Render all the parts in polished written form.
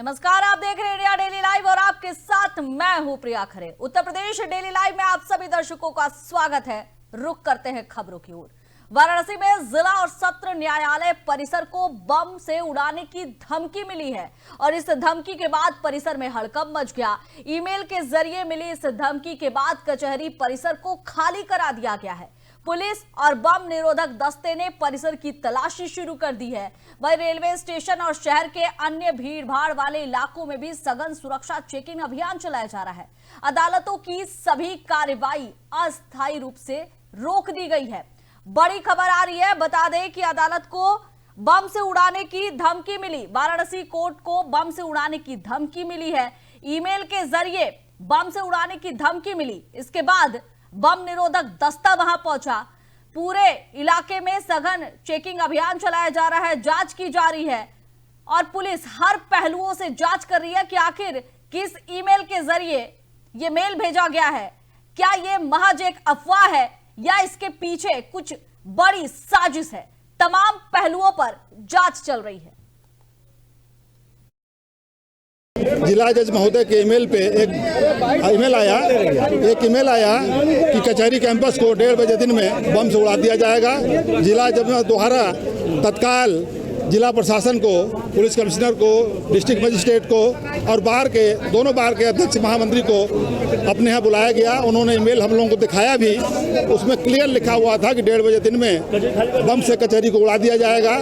नमस्कार, आप देख रहे हैं इंडिया डेली लाइव और आपके साथ मैं हूं प्रिया खरे। उत्तर प्रदेश डेली लाइव में आप सभी दर्शकों का स्वागत है। रुक करते हैं खबरों की ओर। वाराणसी में जिला और सत्र न्यायालय परिसर को बम से उड़ाने की धमकी मिली है और इस धमकी के बाद परिसर में हड़कंप मच गया। ईमेल के जरिए मिली इस धमकी के बाद कचहरी परिसर को खाली करा दिया गया है। पुलिस और बम निरोधक दस्ते ने परिसर की तलाशी शुरू कर दी है। वहीं रेलवे स्टेशन और शहर के अन्य भीड़भाड़ वाले इलाकों में भी सघन सुरक्षा चेकिंग अभियान चलाया जा रहा है। अदालतों की सभी कार्रवाई अस्थायी रूप से रोक दी गई है। बड़ी खबर आ रही है, बता दें कि अदालत को बम से उड़ाने की धमकी मिली। वाराणसी कोर्ट को बम से उड़ाने की धमकी मिली है। ईमेल के जरिए बम से उड़ाने की धमकी मिली। इसके बाद बम निरोधक दस्ता वहां पहुंचा। पूरे इलाके में सघन चेकिंग अभियान चलाया जा रहा है, जांच की जा रही है और पुलिस हर पहलुओं से जांच कर रही है कि आखिर किस ईमेल के जरिए ये मेल भेजा गया है। क्या ये महज एक अफवाह है या इसके पीछे कुछ बड़ी साजिश है। तमाम पहलुओं पर जांच चल रही है। जिला जज महोदय के ईमेल पे एक ईमेल आया कि कचहरी कैंपस को 1:30 बजे दिन में बम से उड़ा दिया जाएगा। जिला जज द्वारा तत्काल जिला प्रशासन को, पुलिस कमिश्नर को, डिस्ट्रिक्ट मजिस्ट्रेट को और दोनों बार के अध्यक्ष महामंत्री को अपने यहाँ बुलाया गया। उन्होंने ईमेल हम लोगों को दिखाया भी। उसमें क्लियर लिखा हुआ था कि 1:30 बजे दिन में बम से कचहरी को उड़ा दिया जाएगा।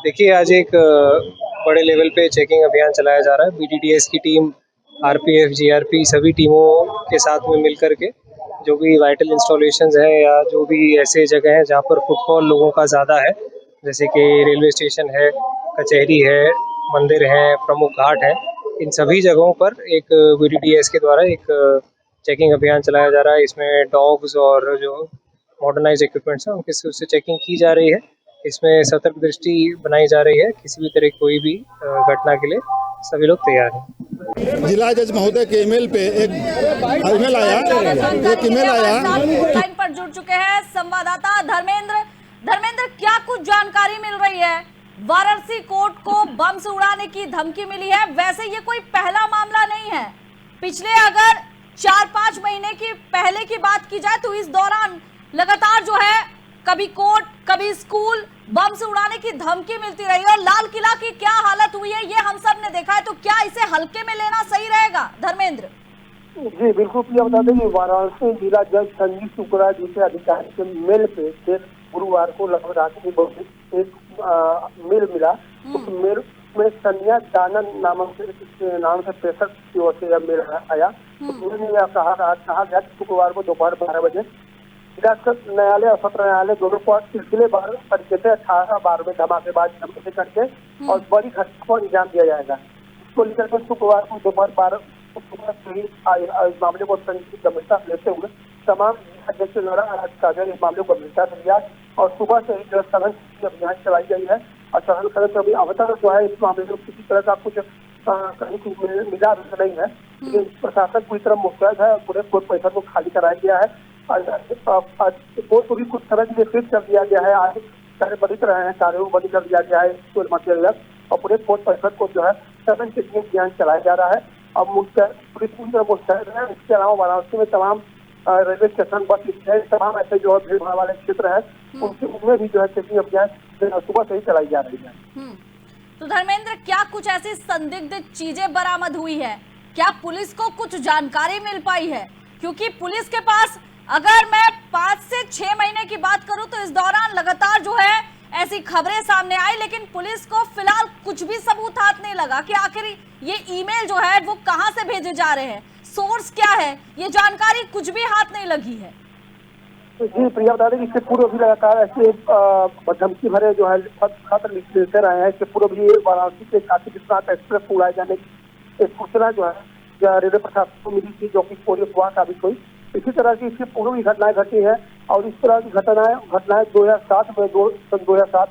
देखिए, आज एक बड़े लेवल पे चेकिंग अभियान चलाया जा रहा है। बीडीडीएस की टीम, आरपीएफ, जीआरपी सभी टीमों के साथ में मिलकर के जो भी वाइटल इंस्टॉलेशंस हैं या जो भी ऐसे जगह हैं जहां पर फुटफॉल लोगों का ज़्यादा है, जैसे कि रेलवे स्टेशन है, कचहरी है, मंदिर हैं, प्रमुख घाट हैं, इन सभी जगहों पर एक बीडीडीएस के द्वारा एक चेकिंग अभियान चलाया जा रहा है। इसमें डॉग्स और जो मॉडर्नाइज इक्विपमेंट्स हैं उनकी से चेकिंग की जा रही है। इसमें सतर्क दृष्टि बनाई जा रही है। किसी भी तरह कोई भी घटना के लिए सभी लोग तैयार हैं। जिला जज महोदय के ईमेल पे एक ईमेल आया। लाइन पर जुड़ चुके हैं संवाददाता धर्मेंद्र, क्या कुछ जानकारी मिल रही है? वाराणसी कोर्ट को बम से उड़ाने की धमकी मिली है। वैसे ये कोई पहला मामला नहीं है। पिछले अगर 4-5 महीने की पहले की बात की जाए तो इस दौरान लगातार जो है कभी कोर्ट, कभी स्कूल बम से उड़ाने की धमकी मिलती रही और लाल किला की क्या हालत हुई है ये हम सब ने देखा है। तो क्या इसे हल्के में लेना सही रहेगा धर्मेंद्र? जी बिल्कुल प्रिया, बता दें कि वाराणसी जिला जज संजीव शुक्ला जी के अधिकारी के मेल पे गुरुवार को लगभग रात में एक मेल मिला। उस मेल में सनिया दानन नाम से प्रेषक की ओर से यह मेल आया। उन्होंने यह कहा गया शुक्रवार को दोपहर 12 बजे जिला न्यायालय और सत्र न्यायालय दोनों को सिलसिलेवार तरीके से 18 बार में धमाकेबाज धमकी करके और बड़ी घटना को अंजाम दिया जाएगा। इसको लेकर के शुक्रवार को दोपहर 12 इस मामले को गंभीरता लेते हुए तमाम अध्यक्षों द्वारा इस मामले को गंभीरता से लिया और सुबह से जो सघन अभियान चलाई गई है और सघन अभी अवतर जो है इस मामले में किसी तरह का कुछ कहीं मिला नहीं है। लेकिन प्रशासन पूरी तरह मुस्तैद है। पूरे कोर्ट परिसर को खाली कराया गया है। कोर्ट को भी कुछ तरह के लिए फिट कर दिया गया है। आज सारे बड़ी तरह है, कार्यों को बंद कर दिया गया है और पूरे कोर्ट परिसर को जो है सघन चेकिंग अभियान चलाया जा रहा है। अब पुलिस पूरी तरह मुस्तैद है। इसके अलावा वाराणसी में तमाम रेलवे स्टेशन, बस स्टैंड, तमाम ऐसे जो है भीड़ भाड़ वाले क्षेत्र है उनमें भी जो है चेकिंग अभियान सुबह से ही चलाई जा रही है। तो धर्मेंद्र, क्या कुछ ऐसी संदिग्ध चीजें बरामद हुई है? क्या पुलिस को कुछ जानकारी मिल पाई है? क्योंकि पुलिस के पास अगर मैं 5 से 6 महीने की बात करूं तो इस दौरान लगातार जो है ऐसी खबरें सामने आई, लेकिन पुलिस को फिलहाल कुछ भी सबूत हाथ नहीं लगा कि आखिर ये ईमेल जो है वो कहां से भेजे जा रहे हैं, सोर्स क्या है, ये जानकारी कुछ भी हाथ नहीं लगी है। जी प्रिया, बता दें इससे पूर्व भी लगातार ऐसे धमकी भरे जो है खत लिखते रहे हैं। इससे पूर्व भी वाराणसी के काशी विश्वनाथ एक्सप्रेस को उड़ाए जाने की एक सूचना जो है रेलवे प्रशासन को मिली थी, जो कि पूरी अफवाह साबित हुई। इसी तरह की इससे पूर्व भी घटनाएं घटी है और इस तरह की घटनाएं 2007 में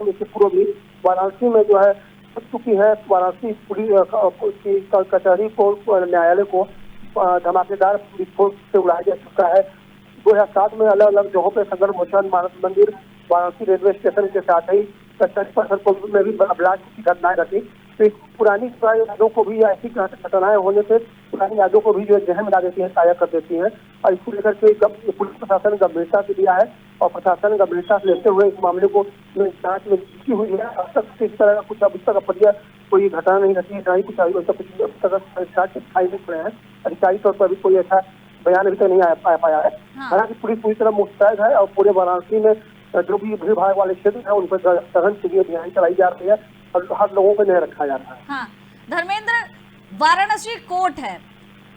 इससे पूर्व भी वाराणसी में जो है चुकी है। वाराणसी पुलिस कचहरी को, न्यायालय को धमाकेदार विस्फोट से उड़ाया जा चुका है। 2007 में अलग अलग जगहों पर संगम मोचन, मानस मंदिर, वाराणसी रेलवे स्टेशन के साथ ही कचहरी परिसर में भी ब्लास्ट की घटनाएं घटी। तो पुरानी यादों को भी, ऐसी घटनाएं होने से पुरानी यादों को भी जो है जहन में ला देती है, ताजा कर देती है। और इसको लेकर के पुलिस प्रशासन ने गंभीरता से लिया है और प्रशासन ने गंभीरता से लेते हुए इस मामले को जांच में की हुई है। अब तक इस तरह का कुछ अभी तक अपरिय कोई घटना नहीं घटी है, ना ही कुछ अभी तक दिखाई नहीं पड़े हैं। अधिकारी तौर पर अभी कोई ऐसा बयान अभी तक नहीं आ पाया है। हालांकि पुलिस पूरी तरह मुस्तैद है और पूरे वाराणसी में जो भी भीड़ भाड़ वाले क्षेत्र है उन पर सघन चेकिंग अभियान चलाई जा रही है और हर लोगों को नजर रखा जा रहा है। हाँ, धर्मेंद्र, वाराणसी कोर्ट है,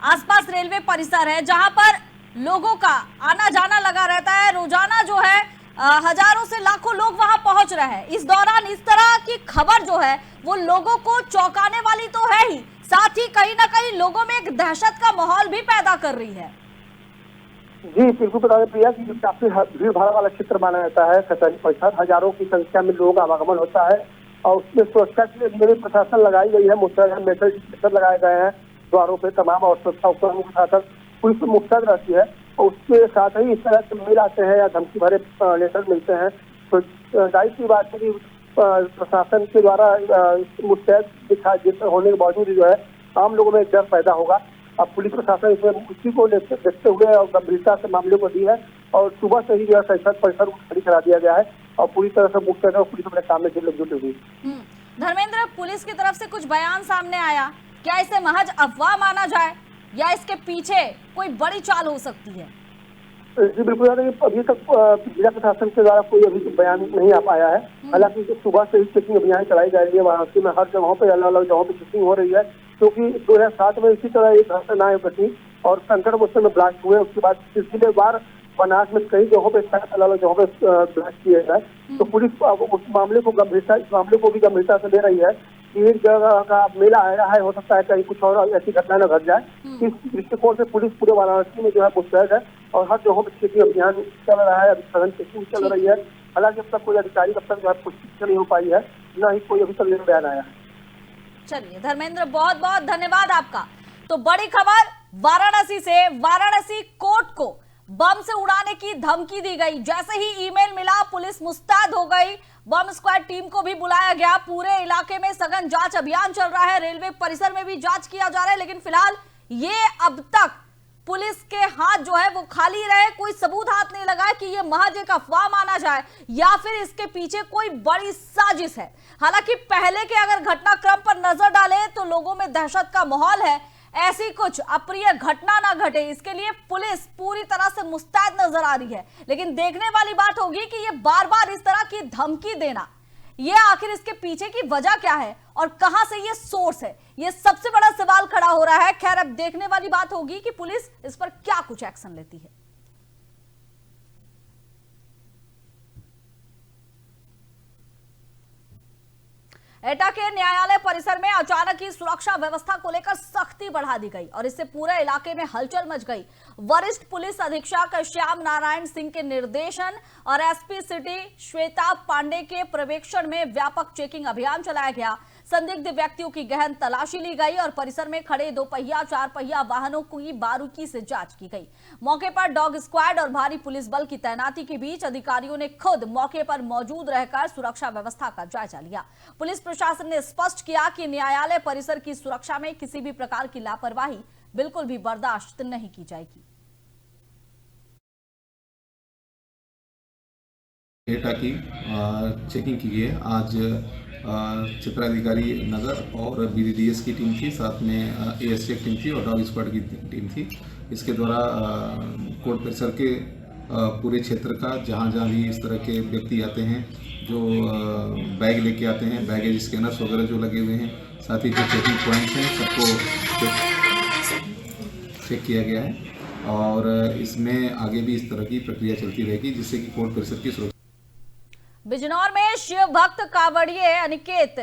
आसपास रेलवे परिसर है, जहां पर लोगों का आना जाना लगा रहता है। रोजाना जो है हजारों से लाखों लोग वहां पहुंच रहे हैं। इस दौरान इस तरह की खबर जो है वो लोगों को चौंकाने वाली तो है ही, साथ ही कहीं ना कहीं लोगों में एक दहशत का माहौल भी पैदा कर रही है। जी बिल्कुल बता दें प्रिया कि काफी भीड़ भाड़ वाला क्षेत्र माना जाता है कचहरी परिसर। हजारों की संख्या में लोगों का आवागमन होता है और उसमें सुरक्षा के लिए भी प्रशासन लगाई गई है। मुस्तैद मेटल डिटेक्टर लगाए गए हैं द्वारों पे तमाम, और सुरक्षा उपकरणों के साथ पुलिस मुस्तैद रहती है। और उसके साथ ही इस तरह के मेल आते हैं या धमकी भरे लेटर मिलते हैं तो जाहिर सी बात है कि प्रशासन के द्वारा मुस्तैद होने के बावजूद जो है आम लोगों में एक डर पैदा होगा। अब पुलिस प्रशासन इसमें उसी को देखते हुए और गंभीरता से मामले को दी है और सुबह से ही जो है परिसर खाली करा दिया गया है और पूरी तरह से मुस्तैद और पुलिस अपने काम में जुटी हुई। धर्मेंद्र, पुलिस की तरफ से कुछ बयान सामने आया, क्या इसे महज अफवाह माना जाए या इसके पीछे कोई बड़ी चाल हो सकती है? जी बिल्कुल, अभी तक जिला प्रशासन के द्वारा कोई अभी बयान नहीं आ पाया है। हालांकि सुबह से ही चेकिंग अभियान चलाई जा रही है वाराणसी में, हर जगहों पे अलग अलग जगहों पे चेकिंग हो रही है क्योंकि 2007 में इसी तरह एक घटना घटी और कंकड़ मोर्चे में ब्लास्ट हुए। उसके बाद सिलसिलेवार बनास में कई जगहों पे अलग अलग जगहों पे ब्लास्ट किए गए। तो पुलिस उस मामले को भी गंभीरता से ले रही है कि एक जगह का मेला आया है, हो सकता है कहीं कुछ और ऐसी घटना न घट जाए। इस दृष्टिकोण से पुलिस पूरे वाराणसी में जो है मुस्तैद है और हर जगहों पे चेकिंग अभियान चल रहा है, अभी सघन चेकिंग चल रही है। हालांकि अब तक कोई अधिकारी अब तक जो है पुष्टि नहीं हो पाई है, न ही कोई अभी तक बयान आया है। चलिए धर्मेंद्र, बहुत बहुत धन्यवाद आपका। तो बड़ी खबर वाराणसी से, वाराणसी कोर्ट को बम से उड़ाने की धमकी दी गई। जैसे ही ईमेल मिला पुलिस मुस्तैद हो गई, बम स्क्वाड टीम को भी बुलाया गया। पूरे इलाके में सघन जांच अभियान चल रहा है, रेलवे परिसर में भी जांच किया जा रहा है, लेकिन फिलहाल ये अब तक पुलिस के हाथ जो है वो खाली रहे। कोई सबूत हाथ नहीं लगा कि ये महज एक अफवाह माना जाए या फिर इसके पीछे कोई बड़ी साजिश है। हालांकि पहले के अगर घटनाक्रम पर नजर डालें तो लोगों में दहशत का माहौल है, ऐसी कुछ अप्रिय घटना ना घटे इसके लिए पुलिस पूरी तरह से मुस्तैद नजर आ रही है। लेकिन देखने वाली बात होगी कि ये बार बार इस तरह की धमकी देना, ये आखिर इसके पीछे की वजह क्या है और कहां से ये सोर्स है, ये सबसे बड़ा सवाल खड़ा हो रहा है। खैर, अब देखने वाली बात होगी कि पुलिस इस पर क्या कुछ एक्शन लेती है। एटा के न्यायालय परिसर में अचानक ही सुरक्षा व्यवस्था को लेकर सख्ती बढ़ा दी गई और इससे पूरे इलाके में हलचल मच गई। वरिष्ठ पुलिस अधीक्षक श्याम नारायण सिंह के निर्देशन और एसपी सिटी श्वेता पांडे के पर्यवेक्षण में व्यापक चेकिंग अभियान चलाया गया। संदिग्ध व्यक्तियों की गहन तलाशी ली गई और परिसर में खड़े 2 पहिया 4 पहिया वाहनों की बारीकी से जांच की गई। मौके पर डॉग स्क्वाड और भारी पुलिस बल की तैनाती के बीच अधिकारियों ने खुद मौके पर मौजूद रहकर सुरक्षा व्यवस्था का जायजा लिया। पुलिस प्रशासन ने स्पष्ट किया कि न्यायालय परिसर की सुरक्षा में किसी भी प्रकार की लापरवाही बिल्कुल भी बर्दाश्त नहीं की जाएगी। एटा की चेकिंग की गई है। आज क्षेत्राधिकारी नगर और BDDS की टीम थी, साथ में ASTF टीम थी और डॉग स्क्वाड की टीम थी। इसके द्वारा कोर्ट परिसर के पूरे क्षेत्र का जहाँ भी इस तरह के व्यक्ति आते हैं जो बैग लेके आते हैं, बैगेज स्कैनर्स वगैरह जो लगे हुए हैं, साथ ही जो चेकिंग पॉइंट्स हैं सबको चेक किया गया है और इसमें आगे भी इस तरह की प्रक्रिया चलती रहेगी जिससे कि कोर्ट परिसर की सुरक्षा। बिजनौर में शिव भक्त कांवड़िए अनिकेत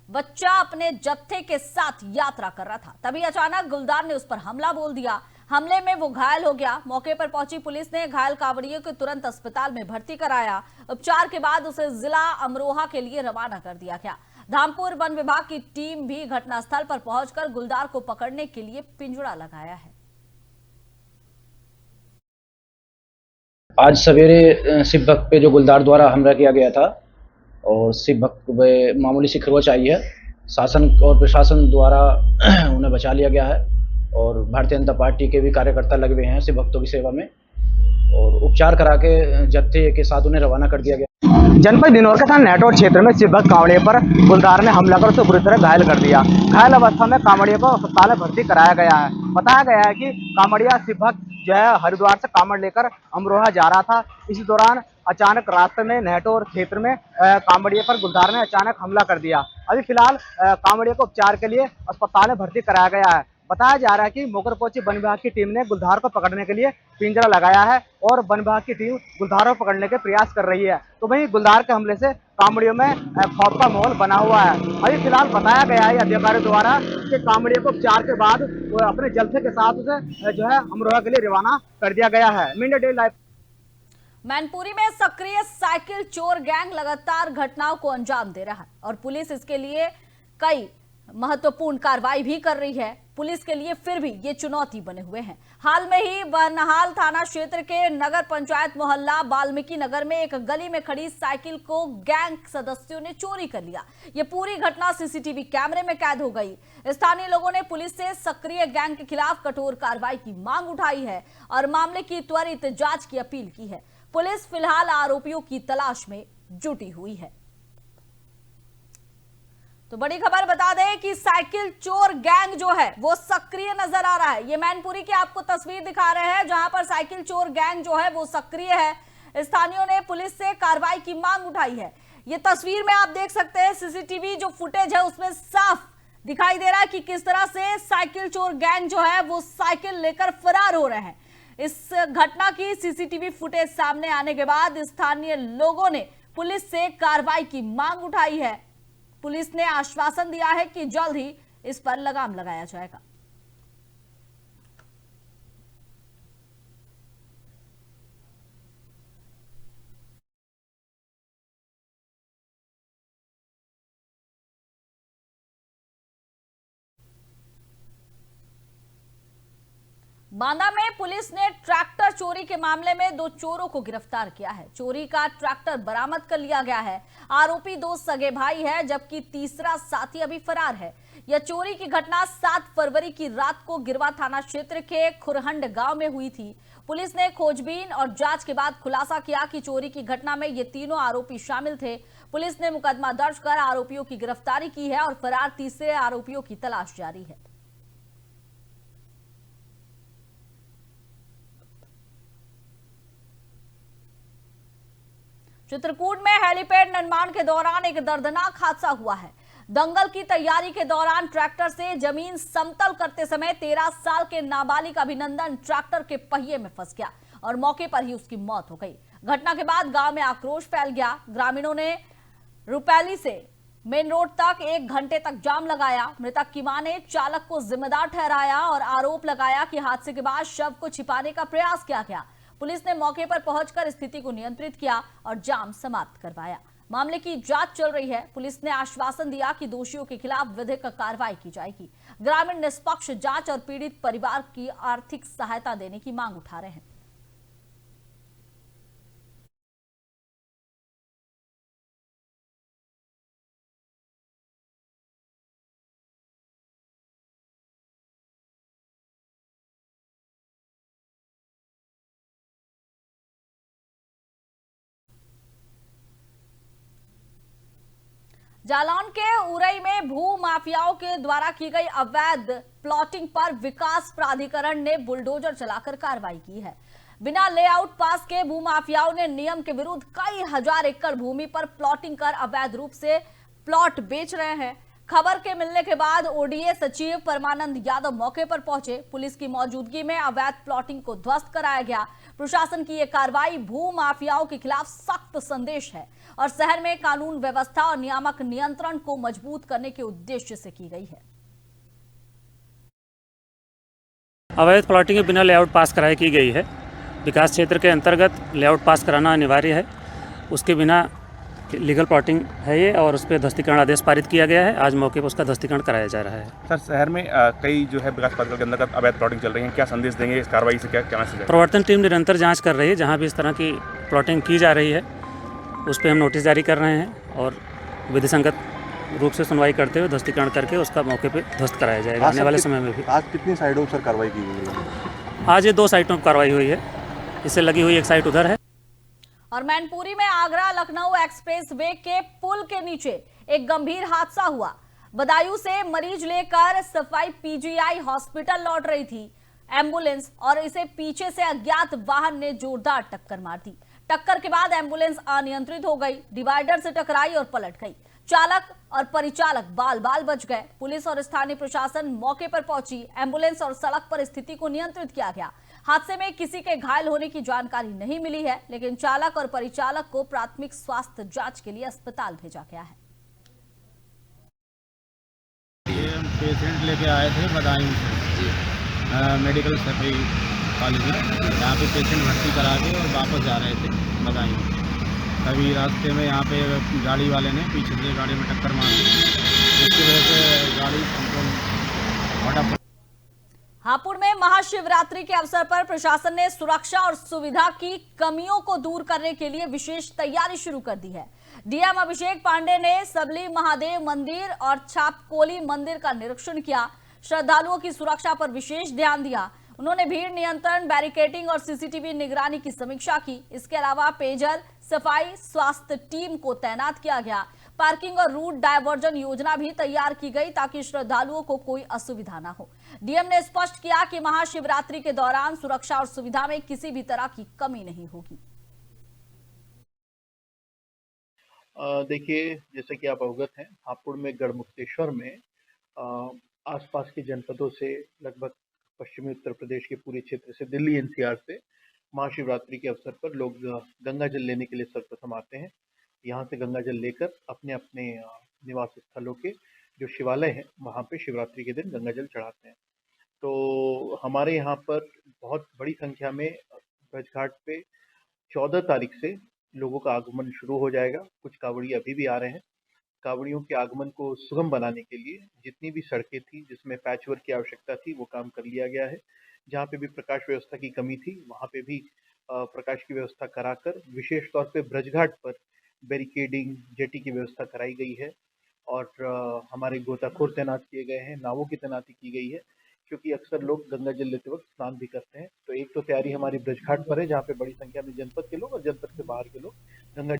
बच्चा अपने जत्थे के साथ यात्रा कर रहा था, तभी अचानक गुलदार ने उस पर हमला बोल दिया। हमले में वो घायल हो गया। मौके पर पहुंची पुलिस ने घायल कांवड़िए को तुरंत अस्पताल में भर्ती कराया। उपचार के बाद उसे जिला अमरोहा के लिए रवाना कर दिया गया। धामपुर वन विभाग की टीम भी घटनास्थल पर पहुंचकर गुलदार को पकड़ने के लिए पिंजड़ा लगाया है। आज सवेरे शिव भक्त पे जो गुलदार द्वारा हमला किया गया था और शिव भक्त पे मामूली सी खरोच आई है। शासन और प्रशासन द्वारा उन्हें बचा लिया गया है और भारतीय जनता पार्टी के भी कार्यकर्ता लगे हुए हैं शिव भक्तों की सेवा में और उपचार करा के जत्थे के साथ उन्हें रवाना कर दिया गया। जनपद दिनोर के थाना नेटवर्क क्षेत्र में शिव भक्त कांवड़िए पर गुलदार ने हमला कर उसे बुरी तरह घायल कर दिया। घायल अवस्था में कांवड़िए को अस्पताल में भर्ती कराया गया है। बताया गया है कि कांवड़िया शिव भक्त जो है हरिद्वार से कांवड़ लेकर अमरोहा जा रहा था। इसी दौरान अचानक रास्ते में नेटोर क्षेत्र में कांवड़िए पर गुलदार ने अचानक हमला कर दिया। अभी फिलहाल कांवड़िए को उपचार के लिए अस्पताल में भर्ती कराया गया है। बताया जा रहा है कि मौके पर पहुंची वन विभाग की टीम ने गुलदार को पकड़ने के लिए पिंजरा लगाया है और वन विभाग की टीम गुलदार को पकड़ने के प्रयास कर रही है। तो वहीं गुलदार के हमले से कांवड़ियों में खौफ का माहौल बना हुआ है। अभी फिलहाल बताया गया है अधिकारियों द्वारा कि कांवड़ियों को उपचार के बाद अपने जलसे के साथ उसे जो है अमरोहा के लिए रवाना कर दिया गया है। India day live. मैनपुरी में सक्रिय साइकिल चोर गैंग लगातार घटनाओं को अंजाम दे रहा है और पुलिस इसके लिए कई महत्वपूर्ण कार्रवाई भी कर रही है। पुलिस के लिए फिर भी ये चुनौती बने हुए हैं। हाल में ही बरनहाल थाना क्षेत्र के नगर पंचायत मोहल्ला वाल्मीकि नगर में एक गली में खड़ी साइकिल को गैंग सदस्यों ने चोरी कर लिया। ये पूरी घटना सीसीटीवी कैमरे में कैद हो गई। स्थानीय लोगों ने पुलिस से सक्रिय गैंग के खिलाफ कठोर कार्रवाई की मांग उठाई है और मामले की त्वरित जांच की अपील की है। पुलिस फिलहाल आरोपियों की तलाश में जुटी हुई है। तो बड़ी खबर बता दें कि साइकिल चोर गैंग जो है वो सक्रिय नजर आ रहा है। ये मैनपुरी की आपको तस्वीर दिखा रहे हैं जहां पर साइकिल चोर गैंग जो है वो सक्रिय है। स्थानीयों ने पुलिस से कार्रवाई की मांग उठाई है। ये तस्वीर में आप देख सकते हैं सीसीटीवी जो फुटेज है उसमें साफ दिखाई दे रहा है कि किस तरह से साइकिल चोर गैंग जो है वो साइकिल लेकर फरार हो रहे हैं। इस घटना की सीसीटीवी फुटेज सामने आने के बाद स्थानीय लोगों ने पुलिस से कार्रवाई की मांग उठाई है। पुलिस ने आश्वासन दिया है कि जल्द ही इस पर लगाम लगाया जाएगा। बांदा में पुलिस ने ट्रैक्टर चोरी के मामले में 2 चोरों को गिरफ्तार किया है। चोरी का ट्रैक्टर बरामद कर लिया गया है। आरोपी 2 सगे भाई है जबकि तीसरा साथी अभी फरार है। यह चोरी की घटना 7 फरवरी की रात को गिरवा थाना क्षेत्र के खुरहंड गांव में हुई थी। पुलिस ने खोजबीन और जांच के बाद खुलासा किया कि चोरी की घटना में ये तीनों आरोपी शामिल थे। पुलिस ने मुकदमा दर्ज कर आरोपियों की गिरफ्तारी की है और फरार तीसरे आरोपियों की तलाश जारी है। चित्रकूट में हेलीपैड निर्माण के दौरान एक दर्दनाक हादसा हुआ है। दंगल की तैयारी के दौरान ट्रैक्टर से जमीन समतल करते समय 13 साल के नाबालिग अभिनंदन ट्रैक्टर के पहिए में फंस गया और मौके पर ही उसकी मौत हो गई। घटना के बाद गांव में आक्रोश फैल गया। ग्रामीणों ने रुपैली से मेन रोड तक 1 घंटे तक जाम लगाया। मृतक की मां ने चालक को जिम्मेदार ठहराया और आरोप लगाया कि हादसे के बाद शव को छिपाने का प्रयास किया गया। पुलिस ने मौके पर पहुंचकर स्थिति को नियंत्रित किया और जाम समाप्त करवाया। मामले की जांच चल रही है। पुलिस ने आश्वासन दिया कि दोषियों के खिलाफ विधिक कार्रवाई की जाएगी। ग्रामीण निष्पक्ष जांच और पीड़ित परिवार की आर्थिक सहायता देने की मांग उठा रहे हैं। जालौन के उरई में भू माफियाओं के द्वारा की गई अवैध प्लॉटिंग पर विकास प्राधिकरण ने बुलडोजर चलाकर कार्रवाई की है। बिना लेआउट पास के भू माफियाओं ने नियम के विरुद्ध कई हजार एकड़ भूमि पर प्लॉटिंग कर अवैध रूप से प्लॉट बेच रहे हैं। खबर के मिलने के बाद ओडीए सचिव परमानंद यादव मौके पर पहुंचे। पुलिस की मौजूदगी में अवैध प्लॉटिंग को ध्वस्त कराया गया। प्रशासन की यह कार्रवाई भू माफियाओं के खिलाफ सख्त संदेश है और शहर में कानून व्यवस्था और नियामक नियंत्रण को मजबूत करने के उद्देश्य से की गई है। अवैध प्लॉटिंग बिना लेआउट पास कराए की गई है। विकास क्षेत्र के अंतर्गत लेआउट पास कराना अनिवार्य है। उसके बिना लीगल प्लॉटिंग है ये और उस पर ध्वस्तीकरण आदेश पारित किया गया है। आज मौके पर उसका ध्वस्तीकरण कराया जा रहा है। सर, शहर में कई जो है विकास प्राधिकरण के अंतर्गत अवैध प्लॉटिंग चल रही है, क्या संदेश देंगे इस कार्रवाई से? क्या मैसेज है? प्रवर्तन टीम निरंतर जांच कर रही है। जहां भी इस तरह की प्लॉटिंग की जा रही है उस पर हम नोटिस जारी कर रहे हैं और विधिसंगत रूप से सुनवाई करते हुए ध्वस्तीकरण करके उसका मौके पे ध्वस्त कराया जाएगा आने वाले समय में भी। आज कितनी साइडों पर कार्रवाई की गई है? आज ये 2 साइटों पर कार्रवाई हुई है, इससे लगी हुई एक साइट उधर है। और मैनपुरी में आगरा लखनऊ एक्सप्रेस वे के पुल के नीचे एक गंभीर हादसा हुआ। बदायूं से मरीज लेकर सफाई पीजीआई हॉस्पिटल लौट रही थी एम्बुलेंस और इसे पीछे से अज्ञात वाहन ने जोरदार टक्कर मार दी। टक्कर के बाद एम्बुलेंस अनियंत्रित हो गई, डिवाइडर से टकराई और पलट गई। चालक और परिचालक बाल बाल बच गए। पुलिस और स्थानीय प्रशासन मौके पर पहुंची। एम्बुलेंस और सड़क पर स्थिति को नियंत्रित किया गया। हादसे में किसी के घायल होने की जानकारी नहीं मिली है, लेकिन चालक और परिचालक को प्राथमिक स्वास्थ्य जांच के लिए अस्पताल भेजा गया है। पेशेंट लेके आए थे बदायूं से मेडिकल सफाई कॉलेज में, यहाँ पे पेशेंट भर्ती करा के और वापस जा रहे थे बदायूं। तभी रास्ते में यहाँ पे गाड़ी वाले ने पीछे से गाड़ी में टक्कर मार दी, जिसकी वजह से गाड़ी कंट्रोल। हापुड़ में महाशिवरात्रि के अवसर पर प्रशासन ने सुरक्षा और सुविधा की कमियों को दूर करने के लिए विशेष तैयारी शुरू कर दी है। डीएम अभिषेक पांडे ने सबली महादेव मंदिर और छापकोली मंदिर का निरीक्षण किया। श्रद्धालुओं की सुरक्षा पर विशेष ध्यान दिया। उन्होंने भीड़ नियंत्रण, बैरिकेडिंग और सीसीटीवी निगरानी की समीक्षा की। इसके अलावा पेयजल, सफाई, स्वास्थ्य टीम को तैनात किया गया। पार्किंग और रूट डायवर्जन योजना भी तैयार की गई ताकि श्रद्धालुओं को कोई असुविधा न हो। डीएम ने स्पष्ट किया कि महाशिवरात्रि के दौरान सुरक्षा और सुविधा में किसी भी तरह की कमी नहीं होगी। देखिए, जैसे कि आप अवगत हैं, हापुड़ में गढ़मुक्तेश्वर में आसपास के जनपदों से लगभग पश्चिमी उत्तर प्रदेश के पूरे क्षेत्र से, दिल्ली एनसीआर से महाशिवरात्रि के अवसर पर लोग गंगा जल लेने के लिए सर्वप्रथम आते हैं। यहाँ से गंगा जल लेकर अपने अपने निवास स्थलों के जो शिवालय हैं वहाँ पे शिवरात्रि के दिन गंगा जल चढ़ाते हैं। तो हमारे यहाँ पर बहुत बड़ी संख्या में ब्रजघाट पे 14 तारीख से लोगों का आगमन शुरू हो जाएगा। कुछ कांवड़ी अभी भी आ रहे हैं। कांवड़ियों के आगमन को सुगम बनाने के लिए जितनी भी सड़कें थी जिसमें पैचवर्क की आवश्यकता थी वो काम कर लिया गया है। जहाँ पे भी प्रकाश व्यवस्था की कमी थी वहाँ पे भी प्रकाश की व्यवस्था कराकर विशेष तौर पे ब्रजघाट पर बैरिकेडिंग, जेटी की व्यवस्था कराई गई है और हमारे गोताखोर तैनात किए गए हैं, नावों की तैनाती की गई है, क्योंकि अक्सर लोग गंगा जल लेते वक्त स्नान भी करते हैं। तो एक तो तैयारी हमारी ब्रजघाट पर है जहाँ पे बड़ी संख्या में जनपद के लोग और जनपद से बाहर के लोग गंगा।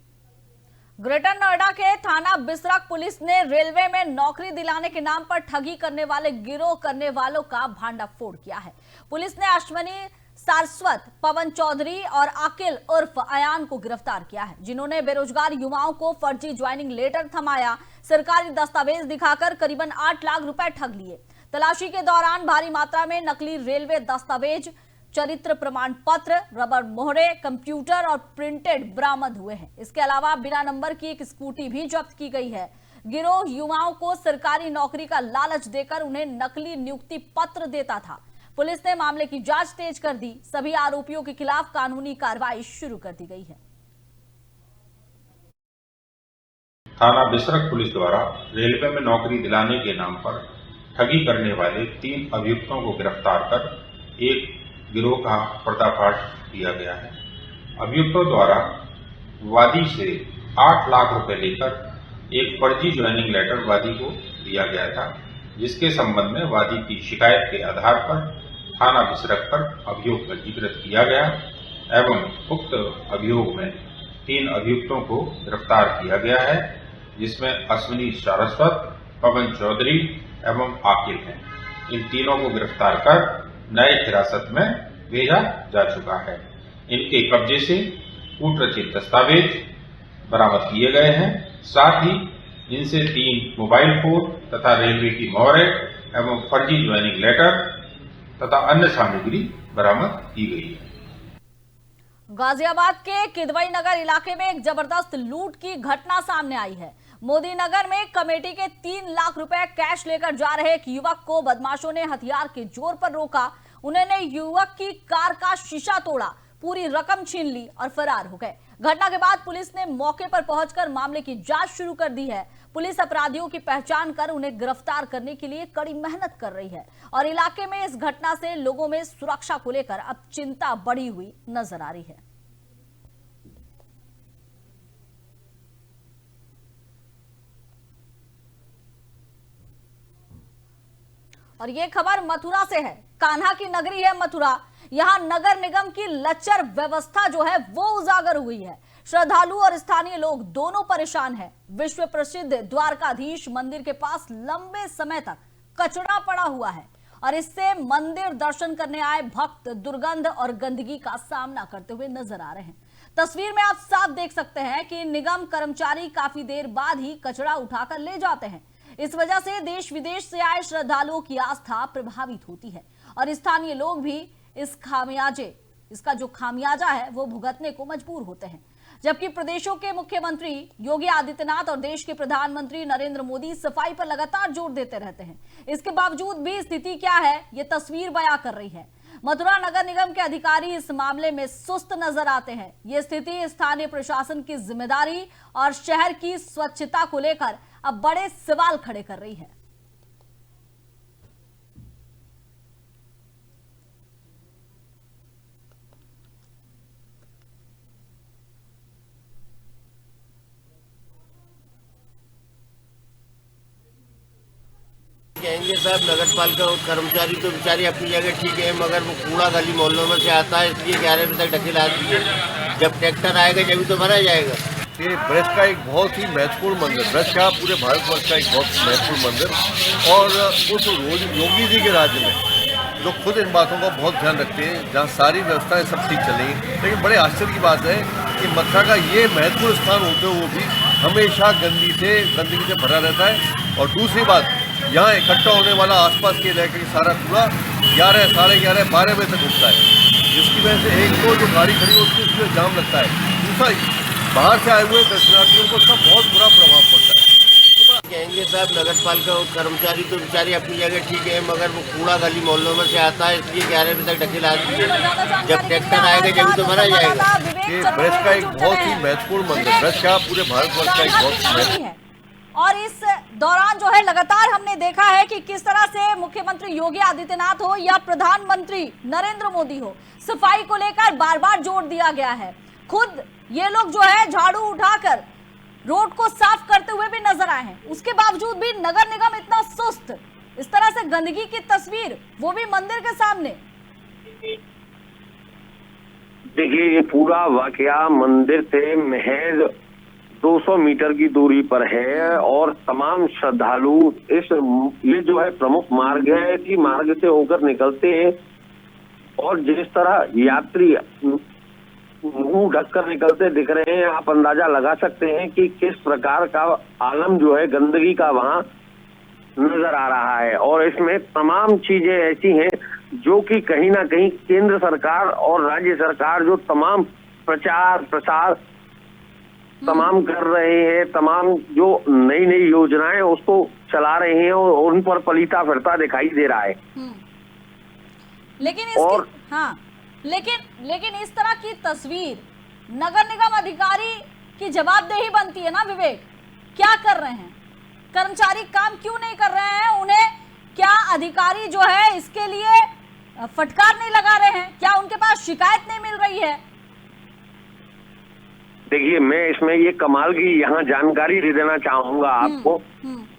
ग्रेटर नोएडा के थाना बिसरख पुलिस ने रेलवे में नौकरी दिलाने के नाम पर ठगी करने वाले गिरोह करने वालों का भांडाफोड़ किया है। पुलिस ने अश्वनी, सारस्वत, पवन चौधरी और अकिल उर्फ अयान को गिरफ्तार किया है, जिन्होंने बेरोजगार युवाओं को फर्जी ज्वाइनिंग लेटर थमाया, सरकारी दस्तावेज दिखाकर करीबन 8 लाख रुपए ठग लिए। तलाशी के दौरान भारी मात्रा में नकली रेलवे दस्तावेज, चरित्र प्रमाण पत्र, रबर मोहरे, कंप्यूटर और प्रिंटेड बरामद हुए हैं। इसके अलावा बिना नंबर की एक स्कूटी भी जब्त की गई है। गिरोह युवाओं को सरकारी नौकरी का लालच देकर उन्हें नकली नियुक्ति पत्र देता था। पुलिस ने मामले की जांच तेज कर दी। सभी आरोपियों के खिलाफ कानूनी कार्रवाई शुरू कर दी गई है। थाना बिसरख पुलिस द्वारा रेलवे में नौकरी दिलाने के नाम पर ठगी करने वाले 3 अभियुक्तों को गिरफ्तार कर एक गिरोह का पर्दाफाश किया गया है। अभियुक्तों द्वारा वादी से 8 लाख रुपए लेकर एक फर्जी ज्वाइनिंग लेटर वादी को दिया गया था, जिसके संबंध में वादी की शिकायत के आधार पर थाना बिसरख पर अभियोग पंजीकृत किया गया एवं उक्त अभियोग में 3 अभियुक्तों को गिरफ्तार किया गया है, जिसमें अश्विनी सारस्वत, पवन चौधरी एवं आकिल हैं। इन तीनों को गिरफ्तार कर न्यायिक हिरासत में भेजा जा चुका है। इनके कब्जे से कूटरचित दस्तावेज बरामद किए गए हैं। साथ ही इनसे 3 मोबाइल फोन तथा रेलवे की मोहरें एवं फर्जी ज्वाइनिंग लेटर तथा अन्य सामग्री बरामद की गई है। गाजियाबाद के किदवई नगर इलाके में एक जबरदस्त लूट की घटना सामने आई है। मोदी नगर में कमेटी के 3 लाख रुपए कैश लेकर जा रहे एक युवक को बदमाशों ने हथियार के जोर पर रोका। उन्होंने युवक की कार का शीशा तोड़ा, पूरी रकम छीन ली और फरार हो गए। घटना के बाद पुलिस ने मौके पर पहुंचकर मामले की जांच शुरू कर दी है। पुलिस अपराधियों की पहचान कर उन्हें गिरफ्तार करने के लिए कड़ी मेहनत कर रही है और इलाके में इस घटना से लोगों में सुरक्षा को लेकर अब चिंता बढ़ी हुई नजर आ रही है। और ये खबर मथुरा से है। कान्हा की नगरी है मथुरा। यहाँ नगर निगम की लचर व्यवस्था जो है वो उजागर हुई है। श्रद्धालु और स्थानीय लोग दोनों परेशान हैं। विश्व प्रसिद्ध द्वारकाधीश मंदिर के पास लंबे समय तक कचरा पड़ा हुआ है और इससे मंदिर दर्शन करने आए भक्त दुर्गंध और गंदगी का सामना करते हुए नजर आ रहे हैं। तस्वीर में आप साफ देख सकते हैं कि निगम कर्मचारी काफी देर बाद ही कचरा उठाकर ले जाते हैं। इस वजह से देश विदेश से आए श्रद्धालुओं की आस्था प्रभावित होती है और स्थानीय लोग भी इसका जो खामियाजा है वो भुगतने को मजबूर होते हैं। जबकि प्रदेशों के मुख्यमंत्री योगी आदित्यनाथ और देश के प्रधानमंत्री नरेंद्र मोदी सफाई पर लगातार जोर देते रहते हैं। इसके बावजूद भी स्थिति क्या है ये तस्वीर बयां कर रही है। मथुरा नगर निगम के अधिकारी इस मामले में सुस्त नजर आते हैं। ये स्थिति स्थानीय प्रशासन की जिम्मेदारी और शहर की स्वच्छता को लेकर अब बड़े सवाल खड़े कर रही है। कहेंगे साहब नगर पालिका कर्मचारी तो बेचारी अपनी जगह ठीक है, मगर वो कूड़ा गली मोहल्लों में से आता है, इसलिए 11 बजे तक ढकेल आती है। जब ट्रैक्टर आएगा जब तो भरा जाएगा। ये ब्रज का एक बहुत ही महत्वपूर्ण मंदिर, ब्रज का पूरे भारतवर्ष का एक बहुत महत्वपूर्ण मंदिर और उस योगी जी के राज्य में लोग खुद इन बातों का बहुत ध्यान रखते हैं, जहाँ सारी व्यवस्थाएं सब ठीक चलेंगी। लेकिन बड़े आश्चर्य की बात है कि मथुरा का ये महत्वपूर्ण स्थान होते हुए भी हमेशा गंदगी से भरा रहता है। और दूसरी बात, यहाँ इकट्ठा होने वाला आसपास के इलाके की सारा कूड़ा 11, साढ़े 11, 12 बजे तक उठता है, जिसकी वजह से एक तो जो गाड़ी खड़ी होती है उसमें जाम लगता है। दूसरा, बाहर से आए हुए दर्शनार्थियों को उसका बहुत बुरा प्रभाव पड़ता है। कहेंगे साहब नगर पालिका कर्मचारी तो बेचारी अपनी जगह ठीक है, मगर वो कूड़ा गली मोहल्लों में से आता है, इसलिए 11 बजे तक ढकेल आती है। जब ट्रैक्टर आएगा जब तो भरा जाएगा। ये ब्रज का एक बहुत ही महत्वपूर्ण मंदिर, ब्रज का पूरे भारतवर्ष का एक बहुत महत्वपूर्ण। और इस दौरान जो है लगातार हमने देखा है कि किस तरह से मुख्यमंत्री योगी आदित्यनाथ हो या प्रधानमंत्री नरेंद्र मोदी हो, सफाई को लेकर बार बार जोर दिया गया है। खुद ये लोग जो है झाड़ू उठाकर रोड को साफ करते हुए भी नजर आए हैं। उसके बावजूद भी नगर निगम इतना सुस्त, इस तरह से गंदगी की तस्वीर वो भी मंदिर के सामने। देखिए, ये पूरा वाकया मंदिर से महज 200 मीटर की दूरी पर है और तमाम श्रद्धालु ये जो है प्रमुख मार्ग है, इसी मार्ग से होकर निकलते हैं और जिस तरह यात्री मुंह ढककर निकलते दिख रहे हैं, आप अंदाजा लगा सकते हैं कि किस प्रकार का आलम जो है गंदगी का वहाँ नजर आ रहा है। और इसमें तमाम चीजें ऐसी हैं जो कि कहीं ना कहीं केंद्र सरकार और राज्य सरकार जो तमाम प्रचार प्रसार तमाम कर रहे हैं, तमाम जो नई नई योजनाएं उसको चला रहे हैं और उन पर पलीता फिरता दिखाई दे रहा है। लेकिन इस तरह की तस्वीर नगर निगम अधिकारी की जवाबदेही बनती है ना विवेक। क्या कर रहे हैं कर्मचारी, काम क्यों नहीं कर रहे हैं? उन्हें क्या अधिकारी जो है इसके लिए फटकार नहीं लगा रहे हैं? क्या उनके पास शिकायत नहीं मिल रही है? देखिए, मैं इसमें ये कमाल की यहाँ जानकारी दे देना चाहूंगा आपको।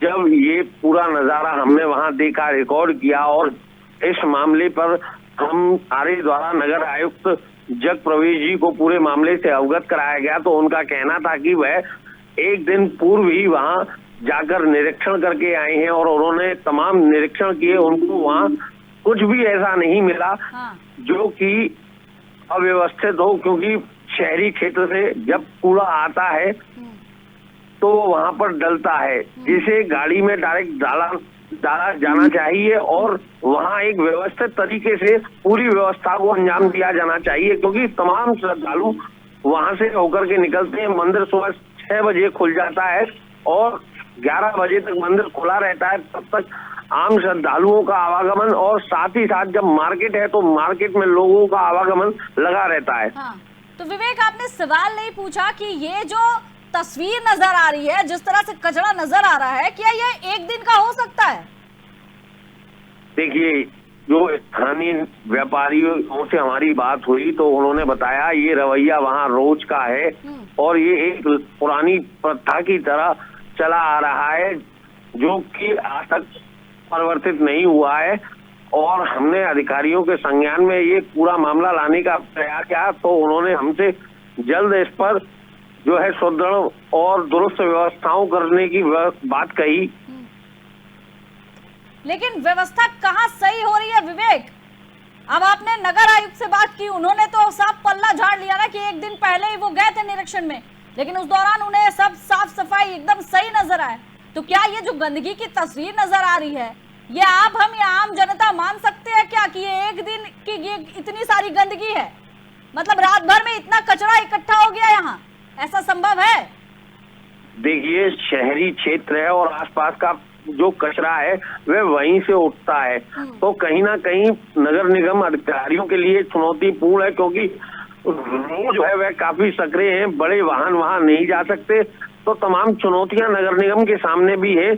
जब ये पूरा नजारा हमने वहाँ देखा, रिकॉर्ड किया और इस मामले पर हम आरए द्वारा नगर आयुक्त जग प्रवेश जी को पूरे मामले से अवगत कराया गया, तो उनका कहना था कि वह एक दिन पूर्व ही वहाँ जाकर निरीक्षण करके आए हैं और उन्होंने तमाम निरीक्षण किए, उनको वहाँ कुछ भी ऐसा नहीं मिला जो कि अव्यवस्थित हो, क्योंकि शहरी क्षेत्र से जब कूड़ा आता है तो वहां पर डलता है, जिसे गाड़ी में डायरेक्ट डाला जाना चाहिए और वहां एक व्यवस्थित तरीके से पूरी व्यवस्था को अंजाम दिया जाना चाहिए, क्योंकि तमाम श्रद्धालु वहां से होकर के निकलते हैं। मंदिर सुबह 6 बजे खुल जाता है और 11 बजे तक मंदिर खुला रहता है। तब तक आम श्रद्धालुओं का आवागमन और साथ ही साथ जब मार्केट है तो मार्केट में लोगों का आवागमन लगा रहता है। तो विवेक, आपने सवाल नहीं पूछा कि ये जो तस्वीर नजर आ रही है, जिस तरह से कचरा नजर आ रहा है, क्या ये एक दिन का हो सकता है? देखिए, जो स्थानीय व्यापारियों से हमारी बात हुई तो उन्होंने बताया ये रवैया वहाँ रोज का है और ये एक पुरानी प्रथा की तरह चला आ रहा है, जो कि आज तक परिवर्तित नहीं हुआ है और हमने अधिकारियों के संज्ञान में ये पूरा मामला लाने का प्रयास किया तो उन्होंने हमसे जल्द इस पर जो है सुदृढ़ और दुरुस्त व्यवस्थाओं करने की बात कही। लेकिन व्यवस्था कहाँ सही हो रही है विवेक? अब आपने नगर आयुक्त से बात की, उन्होंने तो साफ पल्ला झाड़ लिया ना कि एक दिन पहले ही वो गए थे निरीक्षण में, लेकिन उस दौरान उन्हें सब साफ सफाई एकदम सही नजर आए। तो क्या ये जो गंदगी की तस्वीर नजर आ रही है, ये आप हम या आम जनता मान सकते हैं क्या कि ये एक दिन की ये इतनी सारी गंदगी है? मतलब रात भर में इतना कचरा इकट्ठा हो गया यहाँ, ऐसा संभव है? देखिए, शहरी क्षेत्र है और आसपास का जो कचरा है वह वहीं से उठता है, तो कहीं ना कहीं नगर निगम अधिकारियों के लिए चुनौतीपूर्ण है, क्योंकि रोड जो है वह काफी सक्रिय है, बड़े वाहन वहां नहीं जा सकते, तो तमाम चुनौतियां नगर निगम के सामने भी है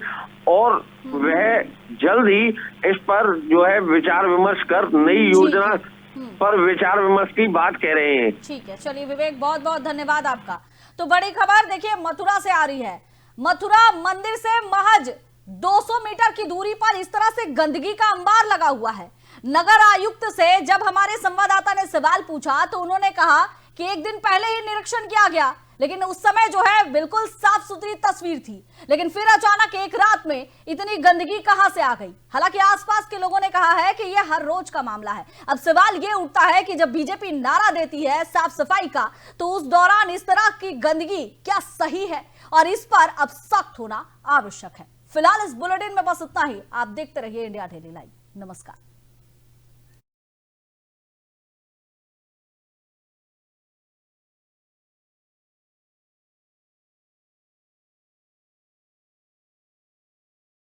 और वह जल्द ही इस पर जो है विचार विमर्श कर नई योजना पर विचार विमर्श की बात कह रहे हैं। ठीक है, चलिए विवेक, बहुत बहुत धन्यवाद आपका। तो बड़ी खबर देखिए मथुरा से आ रही है। मथुरा मंदिर से महज 200 मीटर की दूरी पर इस तरह से गंदगी का अंबार लगा हुआ है। नगर आयुक्त से जब हमारे संवाददाता ने सवाल पूछा तो उन्होंने कहा कि एक दिन पहले ही निरीक्षण किया गया, लेकिन उस समय जो है बिल्कुल साफ सुथरी तस्वीर थी, लेकिन फिर अचानक एक रात में इतनी गंदगी कहां से आ गई। हालांकि आसपास के लोगों ने कहा है कि यह हर रोज का मामला है। अब सवाल यह उठता है कि जब बीजेपी नारा देती है साफ सफाई का, तो उस दौरान इस तरह की गंदगी क्या सही है, और इस पर अब सख्त होना आवश्यक है। फिलहाल इस बुलेटिन में बस इतना ही। आप देखते रहिए इंडिया डेली लाइव। नमस्कार।